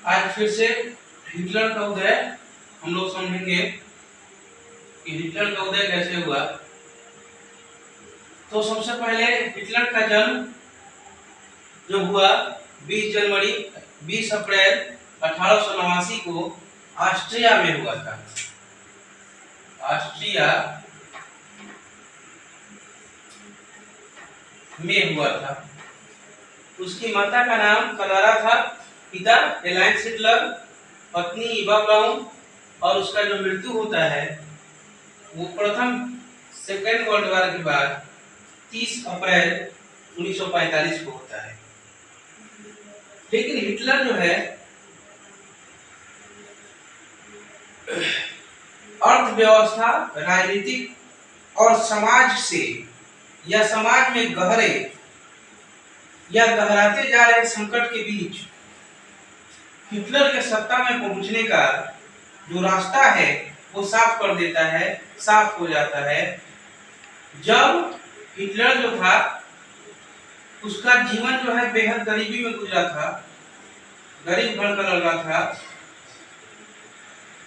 आज फिर से हिटलर का उदय हम लोग समझेंगे कि हिटलर का उदय कैसे हुआ। तो सबसे पहले हिटलर का जन्म जो हुआ 20 अप्रैल 1889 को ऑस्ट्रिया में हुआ था। ऑस्ट्रिया में हुआ था। उसकी माता का नाम क्लारा था, पिता एलाइंस हिटलर, पत्नी इवा ब्राउन, और उसका जो मृत्यु होता है वो प्रथम सेकेंड वर्ल्ड वॉर के बाद 30 अप्रैल 1945 को होता है। लेकिन हिटलर जो है अर्थव्यवस्था, राजनीतिक और समाज से या समाज में गहरे या गहराते जा रहे संकट के बीच हिटलर के सत्ता में पहुंचने का जो रास्ता है वो साफ कर देता है, साफ हो जाता है। जब हिटलर जो था उसका जीवन जो है बेहद गरीबी में गुजरा था, गरीब घर का लड़का था,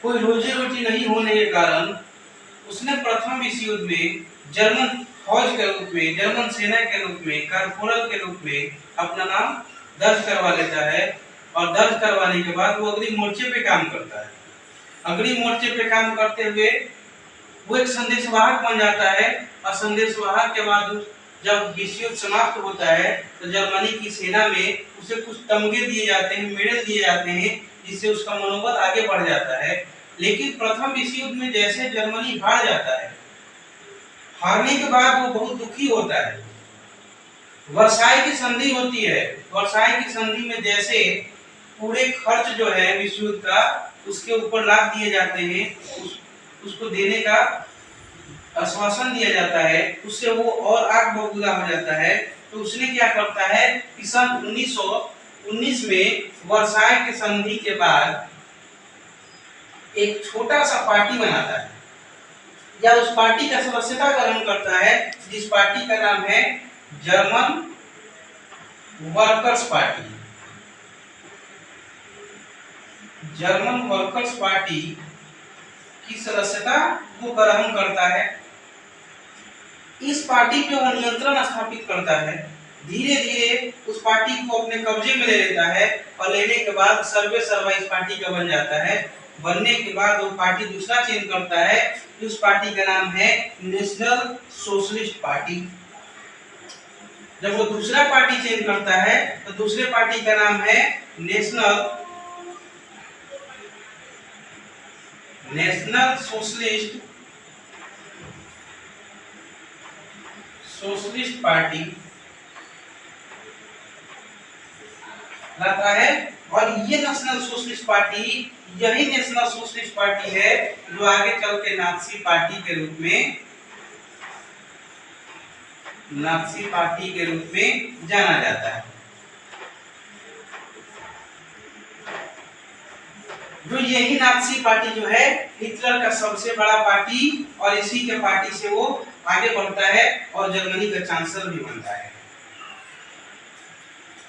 कोई रोजी रोटी नहीं होने के कारण उसने प्रथम विश्व युद्ध में जर्मन फौज के रूप में, जर्मन सेना के रूप में, कॉर्पोरल के रूप में अपना नाम दर्ज करवा लेता है। और दर्ज करवाने के बाद वो अग्रिम मोर्चे पे काम करता है। अग्रिम मोर्चे पे काम करते हुए वो एक संदेशवाहक बन जाता है। और संदेशवाहक के बाद जब विश्व युद्ध समाप्त होता है तो जर्मनी की सेना में उसे कुछ तमगे दिए जाते हैं, मेडल दिए जाते हैं, जिससे उसका मनोबल आगे बढ़ जाता है। लेकिन प्रथम विश्व युद्ध में जैसे जर्मनी हार जाता है, हारने के बाद वो बहुत दुखी होता है। वर्साई की संधि होती है। वर्साई की संधि में जैसे पूरे खर्च जो है विश्व युद्ध का उसके ऊपर लाद दिए जाते हैं, उसको देने का आश्वासन दिया जाता है, उससे वो और आग बबूला हो जाता है। तो उसने क्या करता है कि सन 1919 में वर्साई की संधि के बाद एक छोटा सा पार्टी बनाता है या उस पार्टी का सदस्यता ग्रहण करता है, जिस पार्टी का नाम है German workers party. German workers party की सदस्यता वो ग्रहण करता है। इस पार्टी पे वो नियंत्रण स्थापित करता है। धीरे धीरे उस पार्टी को अपने कब्जे में ले लेता है और लेने के बाद सर्वे सर्वा इस पार्टी का बन जाता है। बनने के बाद वो पार्टी दूसरा चेंज करता है। उस पार्टी का नाम है नेशनल सोशलिस्ट पार्टी। जब वो दूसरा पार्टी चेंज करता है तो दूसरे पार्टी का नाम है नेशनल सोशलिस्ट पार्टी लाता है। और ये नेशनल सोशलिस्ट पार्टी, यही नेशनल सोशलिस्ट पार्टी है जो आगे चल के नाजी पार्टी के रूप में जाना जाता है। जो यही नाजी पार्टी जो है हिटलर का सबसे बड़ा पार्टी, और इसी के पार्टी से वो आगे बढ़ता है और जर्मनी का चांसलर भी बनता है।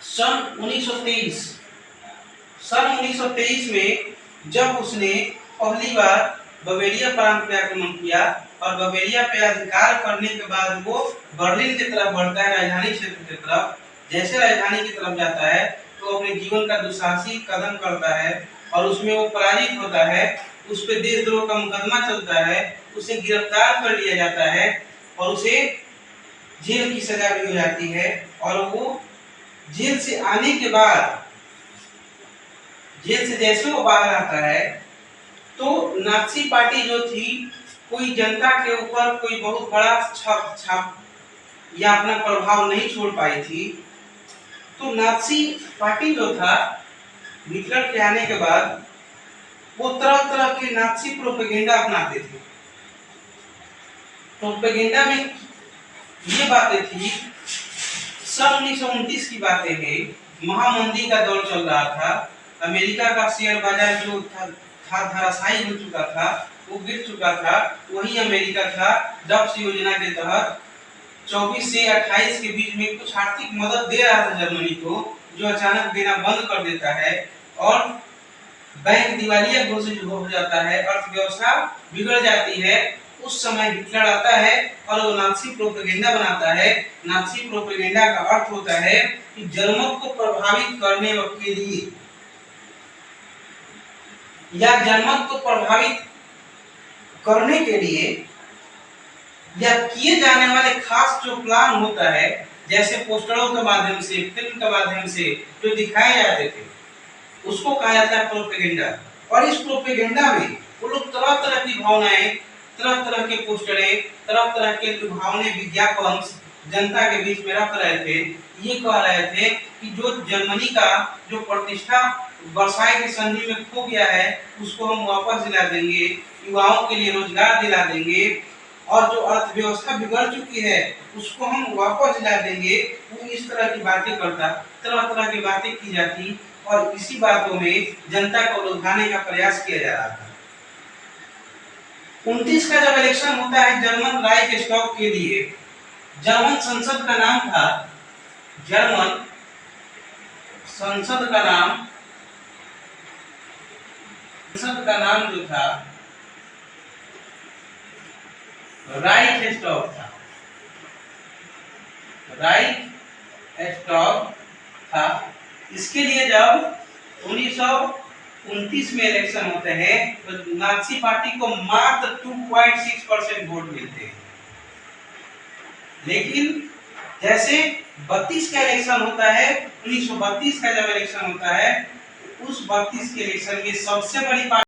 सन 1923 में जब उसने पहली बार बवेरिया प्रांत पे आक्रमण किया और बवेरिया पे अधिकार करने के बाद वो बर्लिन की तरफ बढ़ता है, राजधानी क्षेत्र की तरफ। जैसे राजधानी की तरफ जाता है तो अपने जीवन का दुस्साहसी कदम करता है और उसमें वो पराजित होता है। उस पे देशद्रोह का मुकदमा चलता है, उसे गिरफ्तार कर लिया जाता है और उसे जेल की सजा भी हो जाती है। और वो जेल से आने के बाद, जेल से जैसे वो बाहर आता है तो नाजी पार्टी जो थी कोई जनता के ऊपर कोई बहुत बड़ा छाप या अपना प्रभाव नहीं छोड़ पाई थी। तो नाजी पार्टी जो था हिटलर के आने के बाद वो तरह तरह के नाजी प्रोपेगेंडा अपनाते थे। प्रोपेगेंडा में ये बातें थी, सन 1929 की बातें हैं, महामंदी का दौर चल रहा था, अमेरिका का शेयर बाजार जो था धराशायी हो चुका था, वो गिर चुका था। वही अमेरिका था डब्स योजना के तहत 24 से 28 के बीच में कुछ आर्थिक मदद दे रहा था जर्मनी को, जो अचानक देना बंद कर देता है और बैंक दिवालिया घोषित हो जाता है, अर्थव्यवस्था बिगड़ जाती है, उस समय हिटलर आता है और वो नाज़ी प्रोपेगेंडा बनाता है। नाज़ी प्रोपेगेंडा का अर्थ होता है कि जर्मन को प्रभावित करने के लिए या जर्मन को प्रभावित करने के लिए या किए जाने वाले खास जो प्लान होता है, जैसे पोस्टरों के माध्यम से, फिल्म के माध्यम से जो दिखाए जाते थे, उसको कहा जाता है प्रोपेगेंडा। और इस प्रोपेगेंडा में वो लोग तरह तरह की भावनाएं, तरह तरह के पोस्टरें, तरह तरह के लुभावने विज्ञापन जनता के बीच में रख रहे थे। ये कह रहे थे कि जो जर्मनी का जो प्रतिष्ठा वर्साई की संधि में खो गया है, उसको हम वापस दिला देंगे, युवाओं के लिए रोजगार दिला देंगे, और जो अर्थव्यवस्था बिगड़ चुकी है उसको हम वापस दिला देंगे। वो इस तरह की बातें करता, तरह तरह की बातें की जाती और इसी बातों में जनता को लुभाने का प्रयास किया जा रहा था। 29 का जब इलेक्शन होता है जर्मन राइख स्टॉक के लिए, जर्मन संसद का नाम था, जर्मन संसद का नाम जो था राइख स्टॉक था, राइख स्टॉक था। इसके लिए जब 1929 में इलेक्शन होते हैं तो नाज़ी पार्टी को मात्र 2.6% वोट मिलते हैं। लेकिन जैसे 32 का इलेक्शन होता है, 1932 का जब इलेक्शन होता है, उस 32 के इलेक्शन में सबसे बड़ी